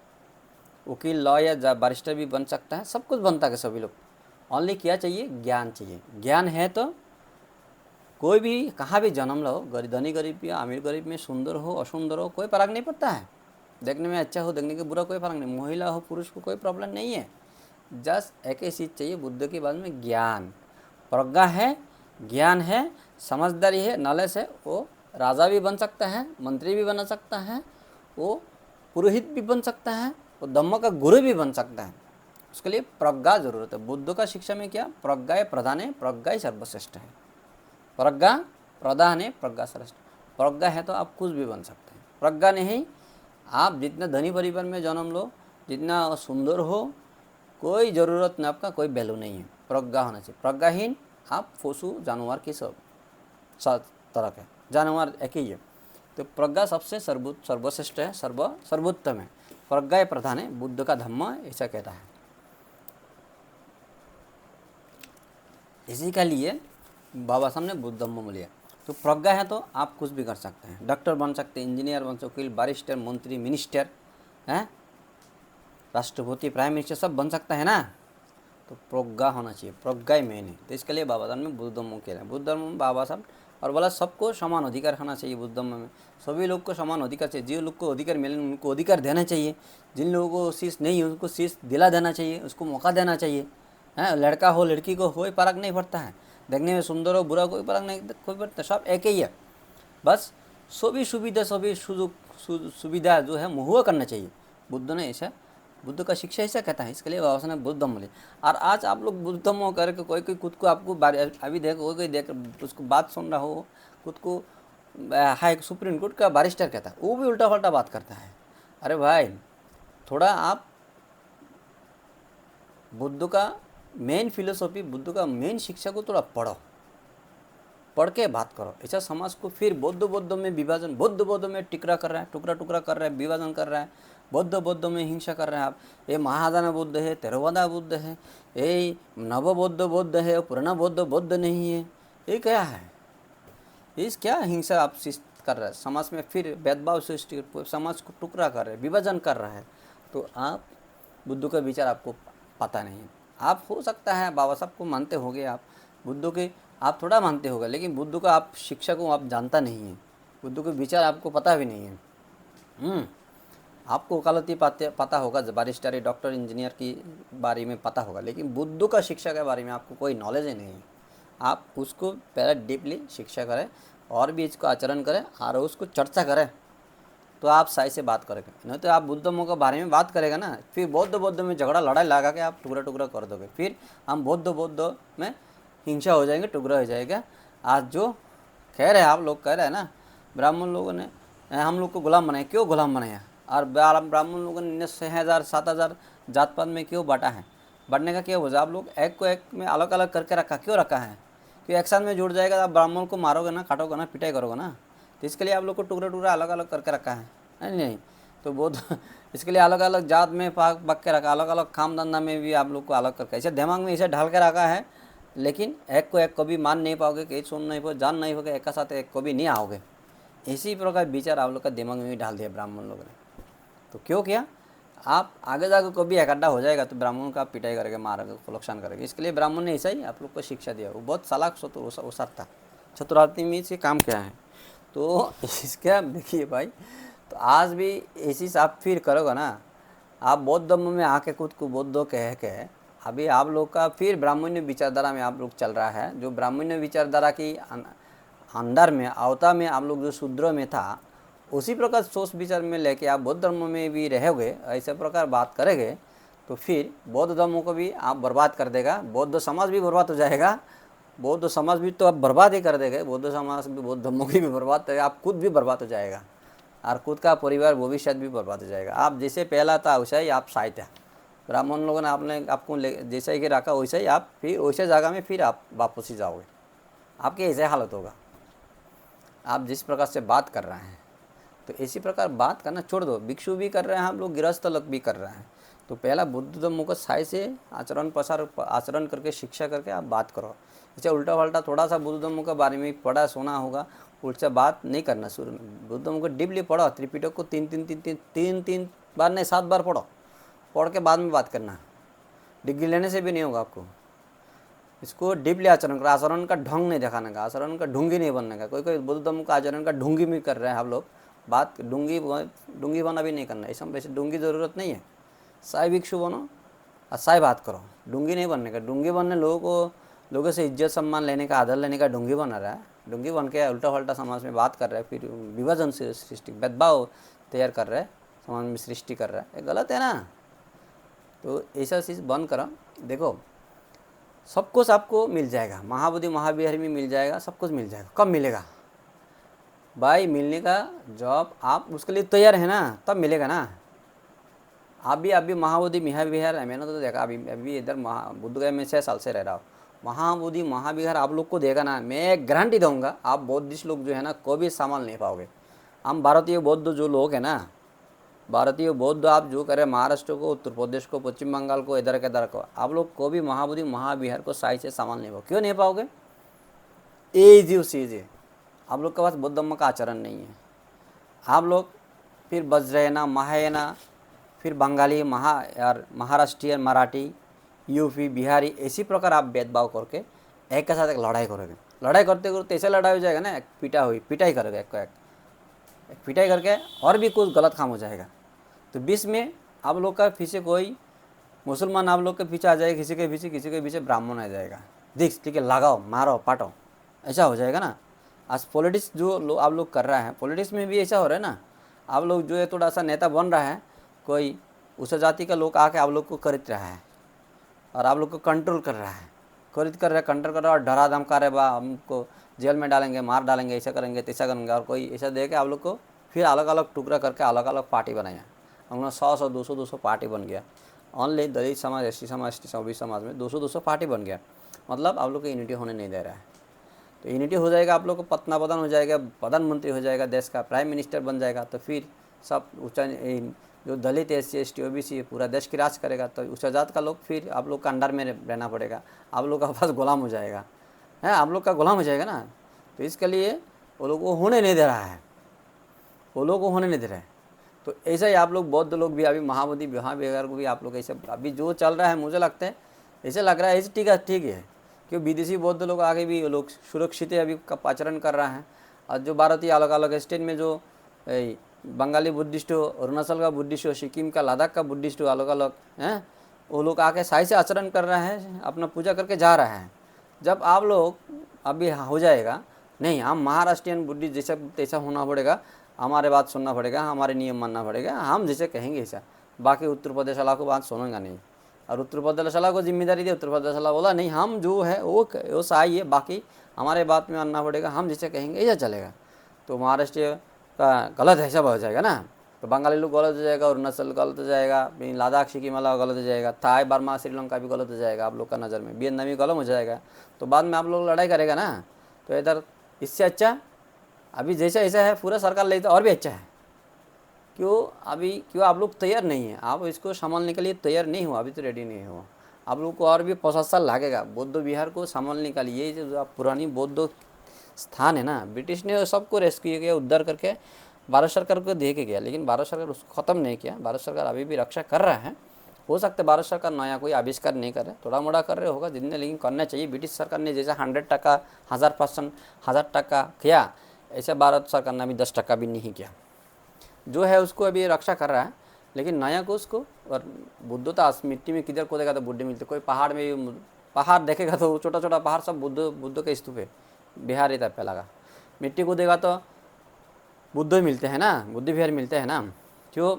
वकील, लॉ या बारिस्टर भी बन सकता है, सब कुछ बनता है सभी लोग। ओनली क्या चाहिए? ज्ञान चाहिए। ज्ञान है तो कोई भी कहाँ भी जन्म लो, धनी गरीब या अमीर गरीब में, सुंदर हो असुंदर हो, कोई फर्क नहीं पड़ता है। देखने में अच्छा हो, देखने के बुरा, कोई फर्क नहीं, महिला हो पुरुष को कोई प्रॉब्लम नहीं है। जस्ट एक ही चीज़ चाहिए बुद्ध के बाद में, ज्ञान। प्रज्ञा है, ज्ञान है, समझदारी है, नॉलेज है, वो राजा भी बन सकता है, मंत्री भी बना सकता है, वो पुरोहित भी बन सकता है, वो धम्म का गुरु भी बन सकता है। उसके लिए प्रज्ञा जरूरत है। बुद्ध का शिक्षा में क्या? प्रज्ञा प्रधान है, प्रज्ञा ही सर्वश्रेष्ठ है। प्रज्ञा प्रधान है, प्रज्ञा श्रेष्ठ। प्रज्ञा है तो आप कुछ भी बन सकते हैं। प्रज्ञा नहीं, आप जितना धनी परिवार में जन्म लो, जितना सुंदर हो, कोई ज़रूरत नहीं, आपका कोई वैल्यू नहीं है। प्रज्ञा होना चाहिए। प्रज्ञाहीन आप पशु जानवर की सब तरह के जानवर एक ही है। तो प्रज्ञा सबसे सर्वश्रेष्ठ है, सर्वोत्तम है। प्रज्ञा प्रधान है, बुद्ध का धम्म ऐसा कहता है। इसी के लिए बाबा साहब ने बुद्ध धम्म लिया। तो प्रज्ञा है तो आप कुछ भी कर सकते हैं, डॉक्टर बन सकते हैं, इंजीनियर बन सकते, वकील, बारिस्टर, मंत्री, मिनिस्टर, हैं, राष्ट्रपति, प्राइम मिनिस्टर सब बन सकता है ना। तो प्रज्ञा होना चाहिए, प्रज्ञा ही मेन है। तो इसके लिए बाबा साहब ने बुद्ध धम्म किया। बुद्ध धर्म में बाबा साहब और बोला सबको समान अधिकार होना चाहिए। बुद्ध धर्म में सभी लोग को समान अधिकार चाहिए। जिन लोग को अधिकार मिले उनको अधिकार देना चाहिए, जिन लोगों को शीश नहीं है उनको शीश दिला देना चाहिए, उसको मौका देना चाहिए। हैं, लड़का हो लड़की को कोई फर्क नहीं पड़ता है। देखने में सुंदर हो बुरा कोई फर्क नहीं, कोई फर्क नहीं, सब एक ही है। बस सभी सुविधा सभी सुविधा जो है हुआ करना चाहिए। बुद्ध ने ऐसा, बुद्ध का शिक्षा ऐसा कहता है, इसके लिए बाबा साहब ने बुद्ध धम्म लिया। और आज आप लोग बुद्ध धम्म करके कोई कोई खुद को आपको अभी देखो, कोई कोई देख उसको बात सुन रहा हो, खुद को हाई सुप्रीम कोर्ट का बैरिस्टर कहता है, वो भी उल्टा पल्टा बात करता है। अरे भाई थोड़ा आप बुद्ध का मेन फिलोसॉफी, बुद्ध का मेन शिक्षा को थोड़ा पढ़ो, पढ़ के बात करो। ऐसा समाज को फिर बौद्ध में विभाजन, बौद्ध में टिकरा कर रहा है, टुकड़ा टुकड़ा कर रहा है, विभाजन कर रहा है, बौद्ध में हिंसा कर रहे हैं आप। ये महादाना बुद्ध है, तेरवादा बुद्ध है, ये नव बुद्ध है, पुराना बुद्ध नहीं है, ये क्या है? इस क्या हिंसा आप कर रहे हैं समाज में, फिर भेदभाव सृष्टि, समाज को टुकड़ा कर रहे हैं, विभाजन कर रहा है। तो आप बुद्ध का विचार आपको पता नहीं है। आप हो सकता है बाबा साहब को मानते होंगे, आप बुद्ध के आप थोड़ा मानते होगा, लेकिन बुद्ध का आप शिक्षा को आप जानता नहीं है, बुद्ध के विचार आपको पता भी नहीं है। आपको वकालती पता होगा, बैरिस्टर डॉक्टर इंजीनियर की बारे में पता होगा, लेकिन बुद्ध का शिक्षा के बारे में आपको कोई नॉलेज ही नहीं है। आप उसको पहले डीपली शिक्षा करें और भी इसको आचरण करें और उसको चर्चा करें, तो आप सही से बात करेंगे। नहीं तो आप बुद्ध धम्म के बारे में बात करेगा ना, फिर बौद्ध में झगड़ा लड़ाई लगा के आप टुकड़ा टुकड़ा कर दोगे, फिर हम बौद्ध में हिंसा हो जाएंगे, टुकड़ा हो जाएगा। आज जो कह रहे हैं आप लोग, कह रहे हैं ना ब्राह्मण लोगों ने हम लोग को गुलाम बनाया, क्यों गुलाम बनाया? और ब्राह्मण लोगों ने 6,000 7,000 जात पात में क्यों बांटा है? बढ़ने का क्या वजह? आप लोग एक को एक में अलग अलग करके रखा, क्यों रखा है? क्यों एक साथ में जुड़ जाएगा तो आप ब्राह्मण को मारोगे ना, काटोगे ना, पिटाई करोगे ना, तो इसके लिए आप लोग को टुकड़ा टुकड़ा अलग अलग करके रखा है, नहीं? तो बहुत इसके लिए अलग अलग जात में पक के रखा, अलग अलग काम धंधा में भी आप लोग को अलग करके ऐसे दिमाग में ऐसे ढाल के रखा है। लेकिन एक को एक कभी मान नहीं पाओगे, कहीं सुन नहीं पाओगे, जान नहीं होगे, एक का साथ एक को भी नहीं आओगे। इसी प्रकार विचार आप लोग का दिमाग में भी डाल दिया ब्राह्मण लोगों ने। तो क्यों किया? आप आगे जाकर कभी इकट्ठा हो जाएगा तो ब्राह्मणों का पिटाई करके मारोगे, नुकसान करेगा। इसके लिए ब्राह्मण ने ऐसा ही आप लोग को शिक्षा दिया। वो बहुत चालाक उसर था, चतुरार्थी में से काम क्या है। तो इसका देखिए भाई, तो आज भी ऐसी आप फिर करोगे ना, आप बौद्ध धर्म में आके खुद को बौद्ध कह के अभी आप लोग का फिर ब्राह्मण्य विचारधारा में आप लोग चल रहा है। जो ब्राह्मण्य विचारधारा की अंदर में आवता में आप लोग जो शूद्र में था, उसी प्रकार सोच विचार में लेके आप बौद्ध धर्म में भी रहोगे, ऐसे प्रकार बात करेंगे तो फिर बौद्ध धर्म को भी आप बर्बाद कर देगा, बौद्ध समाज भी बर्बाद हो जाएगा। बौद्ध समाज भी तो आप बर्बाद ही कर देंगे, बौद्ध समाज भी, बौद्ध धर्म की भी बर्बाद करेगा, आप खुद भी बर्बाद हो जाएगा और खुद का परिवार भविष्य भी बर्बाद हो जाएगा। आप जैसे पहला था वैसा ही आप शायद है। ब्राह्मण लोगों ने आपने आपको जैसा ही रखा वैसा ही आप फिर वैसे जगह में फिर आप वापस ही जाओगे, आपकी ऐसे हालत होगा। आप जिस प्रकार से बात कर रहे हैं तो इसी प्रकार बात करना छोड़ दो। भिक्षु भी कर रहे हैं, हम लोग गृहस्थ लोग भी कर रहे हैं। तो पहला बुद्ध धम्म को सही से आचरण करके शिक्षा करके आप बात करो। इसे उल्टा पल्टा थोड़ा सा बुद्ध धम्म के बारे में पढ़ा सुना होगा, उल्टा बात नहीं करना। शुरू में बुद्ध धम्म को डीपली पढ़ो, त्रिपिटक को तीन बार नहीं 7 बार पढ़ो, पढ़ के बाद में बात करना। डिग्री लेने से भी नहीं होगा आपको। इसको डीपली आचरण करो। आचरण का ढंग नहीं दिखाने का, आचरण का ढूंगी नहीं बनने का। कोई कोई बुद्ध धम्म का आचरण का ढूंगी भी कर रहे हैं आप लोग, बात डूंगी बना भी नहीं करना। ऐसा वैसे डूंगी ज़रूरत नहीं है। साई भिक्षु बनो और साई बात करो, डूंगी नहीं बनने का। डूंगी बनने लोगों से इज्जत सम्मान लेने का, आदर लेने का डूंगी बना रहा है। डूंगी बन के उल्टा पल्टा समाज में बात कर रहा है, फिर विभाजन से सृष्टि, भेदभाव तैयार कर रहा है, समाज में सृष्टि कर रहा है, ये गलत है ना। तो ऐसा चीज़ बंद करो। देखो सब कुछ आपको मिल जाएगा, महाबोधि महाविहार में मिल जाएगा, सब कुछ मिल जाएगा। कब मिलेगा भाई? मिलने का जब आप उसके लिए तैयार है ना, तब मिलेगा ना। अभी महाबोधि महाविहार है, मैंने तो देखा अभी इधर बुद्ध गया में 6 साल से रह रहा हूँ। महाबोधि महाविहार आप लोग को देगा ना, मैं गारंटी दूंगा आप बौद्धिस्ट लोग जो है ना को भी संभाल नहीं पाओगे। हम भारतीय बौद्ध जो लोग हैं ना, भारतीय बौद्ध आप जो करें महाराष्ट्र को, उत्तर प्रदेश को, पश्चिम बंगाल को, इधर के को, आप लोग को भी महाबोधि महाविहार को सही से संभाल नहीं पाओगे। क्यों नहीं पाओगे? ये चीज़ है, आप लोग के पास बौद्ध धम्म का आचरण नहीं है। आप लोग फिर वज्रयना, महायाना, फिर बंगाली, महाराष्ट्रीय, मराठी, यूपी, बिहारी, इसी प्रकार आप भेदभाव करके एक के साथ एक लड़ाई करोगे। लड़ाई करते करते ऐसे लड़ाई हो जाएगा ना, एक पिटाई करोगे, एक पिटाई करके और भी कुछ गलत काम हो जाएगा। तो बीच में आप लोग का पीछे कोई मुसलमान आप लोग के पीछे आ जाएगा, किसी के पीछे ब्राह्मण आ जाएगा। दिख, ठीक है, लगाओ, मारो, पाटो, ऐसा हो जाएगा ना। आज पॉलिटिक्स जो आप लोग कर रहा है, पॉलिटिक्स में भी ऐसा हो रहा है ना। आप लोग जो है थोड़ा सा नेता बन रहा है, कोई उस जाति का लोग आके आप लोग को खरीद रहा है और आप लोग को कंट्रोल कर रहा है, खरीद कर रहा है, कंट्रोल कर रहा है और डरा धमका रहे, बा हमको जेल में डालेंगे, मार डालेंगे, ऐसा करेंगे, तैसा करेंगे। और कोई ऐसा दे के आप लोग को फिर अलग अलग टुकड़ा करके अलग अलग पार्टी बनाया। हम लोग 100 200 पार्टी बन गया। ओनली दलित समाज, एस टी समाज, एस टी ओबीसी समाज में 200 पार्टी बन गया। मतलब आप लोग को यूनिटी होने नहीं दे रहा है। तो यूनिटी हो जाएगा, आप लोग को पतना पतन हो जाएगा, प्रधानमंत्री हो जाएगा, देश का प्राइम मिनिस्टर बन जाएगा, तो फिर सब ऊँचा जो Dalit S C S T OBC पूरा देश की राज करेगा। तो उस जात का लोग फिर आप लोग का अंडर में रहना पड़ेगा, आप लोग का पास गुलाम हो जाएगा, है, आप लोग का गुलाम हो जाएगा ना। तो इसके लिए वो लोग को होने नहीं दे रहा है, वो लोग को होने नहीं दे रहा है। तो ऐसा ही आप लोग बौद्ध लोग भी अभी महाबोधि विहार बिहार को भी आप लोग ऐसे अभी जो चल रहा है, मुझे लगता है ऐसे लग रहा है ऐसे ठीक है कि विदेशी बौद्ध लोग आगे भी लोग सुरक्षित अभी का आचरण कर रहा है। और जो भारतीय अलग अलग स्टेट में जो बंगाली बुद्धिस्ट हो, अरुणाचल का बुद्धिस्ट हो, सिक्किम का, लद्दाख का बुद्धिस्ट हो, अलग अलग हैं, वो लोग आके सही से आचरण कर रहा है, अपना पूजा करके जा रहा है। जब आप लोग अभी हो जाएगा, नहीं हम महाराष्ट्रियन बुद्धिस्ट जैसा तैसा होना पड़ेगा, हमारे बात सुनना पड़ेगा, हमारे नियम मानना पड़ेगा, हम जैसे कहेंगे ऐसा। बाकी उत्तर प्रदेश वाला को बात सुनेगा नहीं, और उत्तर प्रदेश वाला को जिम्मेदारी दी, उत्तर प्रदेश वाला बोला नहीं हम जो है वो सही है, बाकी हमारे बात में मानना पड़ेगा, हम जैसे कहेंगे ऐसा चलेगा। तो महाराष्ट्र का गलत ऐसा हो जाएगा ना, तो बंगाली लोग गलत हो जाएगा, अरुणाचल गलत हो जाएगा, लद्दाख सिक्किम वाला गलत हो जाएगा, थाई बर्मा श्रीलंका भी गलत हो जाएगा आप लोग का नज़र में, वियतनामी गलत हो जाएगा। तो बाद में आप लोग लड़ाई करेगा ना। तो इधर इससे अच्छा अभी जैसा ऐसा है पूरा सरकार ले तो और भी अच्छा है। क्यों आप लोग तैयार नहीं हैं, आप इसको संभालने के लिए तैयार नहीं हो, अभी तो रेडी नहीं हो। आप लोग को और भी 50 साल लगेगा बौद्ध विहार को संभालने के लिए। ये जो पुरानी बौद्ध स्थान है ना, ब्रिटिश ने सबको रेस्क्यू किया, उद्धार करके भारत सरकार को दे के गया, लेकिन भारत सरकार उसको ख़त्म नहीं किया। भारत सरकार अभी भी रक्षा कर रहा है। हो सकता है भारत सरकार नया कोई आविष्कार नहीं करे, थोड़ा मोड़ा कर रहे होगा जितने, लेकिन करना चाहिए। ब्रिटिश सरकार ने जैसा 100%, 1000% किया, ऐसे भारत सरकार ने अभी 10% भी नहीं किया। जो है उसको अभी रक्षा कर रहा है, लेकिन नया को उसको। और बुद्ध तो मिट्टी में किधर खोदेगा तो बुद्ध मिलते, कोई पहाड़ में पहाड़ देखेगा तो छोटा छोटा पहाड़ सब बुद्ध के स्तूप है, बिहार रहता है पहला का। मिट्टी को देगा तो बुद्ध मिलते हैं ना, बुद्ध विहार मिलते हैं ना। क्यों,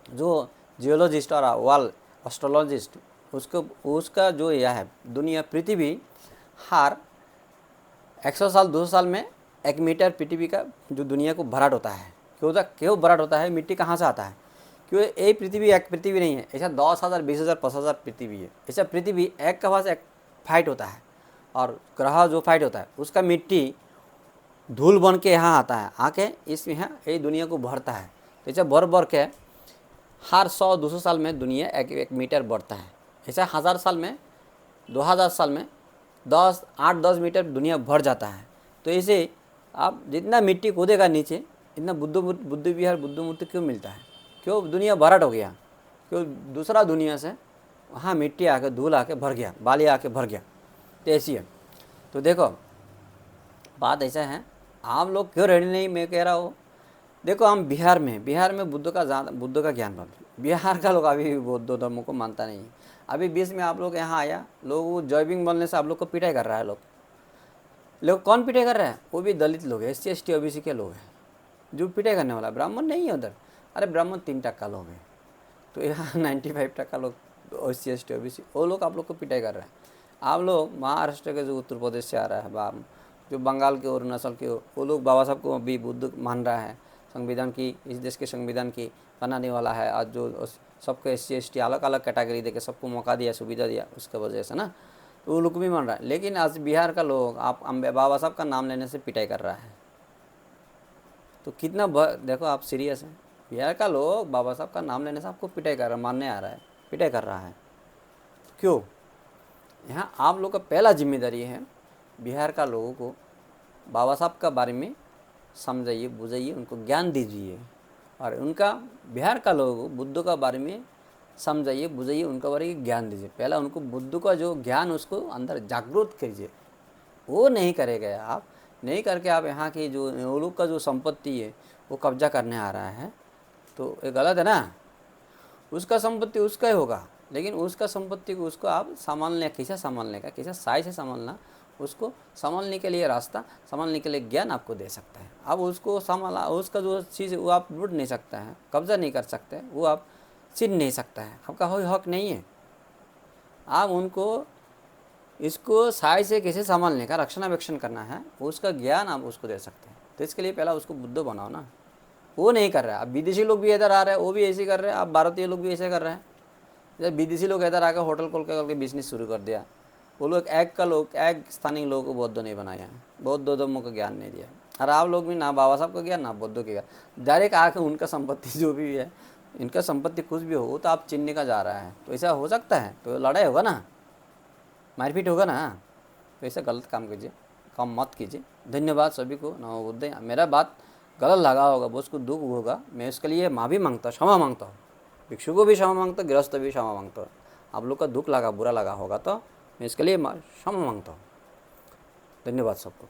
जो जियोलॉजिस्ट और वाल एस्ट्रोलॉजिस्ट उसका जो यह है दुनिया पृथ्वी हर 100 साल 200 साल में 1 मीटर पृथ्वी का जो दुनिया को भराट होता है। क्यों भराट होता है, मिट्टी कहाँ से आता है? क्यों एक पृथ्वी एक पृथ्वी नहीं है, ऐसा 10,000 20,000 50,000 पृथ्वी है। ऐसा पृथ्वी एक के पास एक फाइट होता है, और ग्रह जो फाइट होता है उसका मिट्टी धूल बन के यहाँ आता है, आके इस यहाँ ये दुनिया को भरता है। तो ऐसा भर के हर 100-200 साल में दुनिया 1 मीटर बढ़ता है। ऐसा 1000 साल में 2000 साल में 8-10 मीटर दुनिया भर जाता है। तो ऐसे आप जितना मिट्टी कूदेगा नीचे, इतना बुद्ध विहार बुद्ध मूर्ति क्यों मिलता है? क्यों दुनिया भराट हो गया? क्यों दूसरा दुनिया से वहाँ मिट्टी आके धूल आके भर गया, बाली आके भर गया। तो ऐसी है। तो देखो बात ऐसा है, आप लोग क्यों रेडी नहीं, मैं कह रहा हूँ। देखो हम बिहार में बुद्ध का ज्ञान प्राप्त, बिहार का लोग अभी बौद्ध धर्म को मानता नहीं है। अभी बीच में आप लोग यहाँ आया, लोग जॉइबिंग बोलने से आप लोग को पिटाई कर रहा है। लोग कौन पिटाई कर रहा है? वो भी दलित लोग हैं, SC ST OBC के लोग हैं। जो पिटाई करने वाला ब्राह्मण नहीं है उधर। अरे ब्राह्मण 3% लोग हैं, तो यहाँ 95% लोग SC ST OBC वो लोग आप लोग को पिटाई कर रहे हैं। आप लोग महाराष्ट्र के जो उत्तर प्रदेश से आ रहा है, जो बंगाल के अरुणाचल के, वो लोग बाबा साहब को भी बुद्ध मान रहा है। संविधान की, इस देश के संविधान की बनाने वाला है। आज जो सबको SC ST अलग अलग कैटेगरी देके सबको मौका दिया, सुविधा दिया, उसके वजह से ना, तो वो लोग भी मान रहा है। लेकिन आज बिहार का लोग आप बाबा साहब का नाम लेने से पिटाई कर रहा है। तो कितना देखो आप सीरियस हैं। बिहार का लोग बाबा साहब का नाम लेने से आपको पिटाई कर रहा है, मानने आ रहा है, पिटाई कर रहा है। क्यों? यहाँ आप लोग का पहला जिम्मेदारी है बिहार का लोगों को बाबा साहब का बारे में समझाइए, बुझाइए, उनको ज्ञान दीजिए। और उनका बिहार का लोगों को बुद्ध का बारे में समझाइए, बुझाइए, उनका बारे में ज्ञान दीजिए। पहला उनको बुद्ध का जो ज्ञान उसको अंदर जागरूक कीजिए। वो नहीं करेगा, आप नहीं करके आप यहाँ की जो वो लोग का जो संपत्ति है वो कब्जा करने आ रहा है, तो ये गलत है ना। उसका संपत्ति उसका ही होगा, लेकिन उसका संपत्ति को उसको आप संभालने, कैसे संभालने का, कैसे सही से संभालना, उसको संभालने के लिए रास्ता, संभालने के लिए ज्ञान आपको दे सकता है। अब उसको संभाला, उसका जो चीज़ वो आप लूट नहीं सकता है, कब्जा नहीं कर सकते, वो आप छीन नहीं सकता है, आपका कोई हक नहीं है। आप उनको इसको सही से कैसे संभालने का, रक्षणावेक्षण करना है, उसका ज्ञान आप उसको दे सकते हैं। तो इसके लिए पहला उसको बुद्ध बनाओ ना। वो नहीं कर रहा है। अब विदेशी लोग भी इधर आ रहे हैं, वो भी ऐसे कर रहे हैं, अब भारतीय लोग भी ऐसे कर रहे हैं। जब विदेशी लोग इधर आकर होटल खोल के बिजनेस शुरू कर दिया, वो लोग एक स्थानीय लोगों को बौद्ध नहीं बनाया है, बौद्ध धर्मों का ज्ञान नहीं दिया। और आप लोग भी ना बाबा साहब का ज्ञान ना बौद्धों के ज्ञान, डायरेक्ट आके उनका संपत्ति जो भी है, इनका संपत्ति कुछ भी हो, वो तो आप चिन्हने का जा रहा है। तो ऐसा हो सकता है? तो लड़ाई होगा ना, मारपीट होगा ना। तो ऐसा गलत काम कीजिए, काम मत कीजिए। धन्यवाद सभी को। नमो बुद्धाय। मेरा बात गलत लगा होगा, वो उसको दुख होगा, मैं उसके लिए माफ़ी मांगता हूँ, क्षमा मांगता हूँ। भिक्षु को भी क्षमा मांगता हूँ, गृहस्थ भी क्षमा मांगता हूँ। आप लोग का दुख लगा, बुरा लगा होगा तो मैं इसके लिए क्षमा मांगता हूँ। धन्यवाद सबको।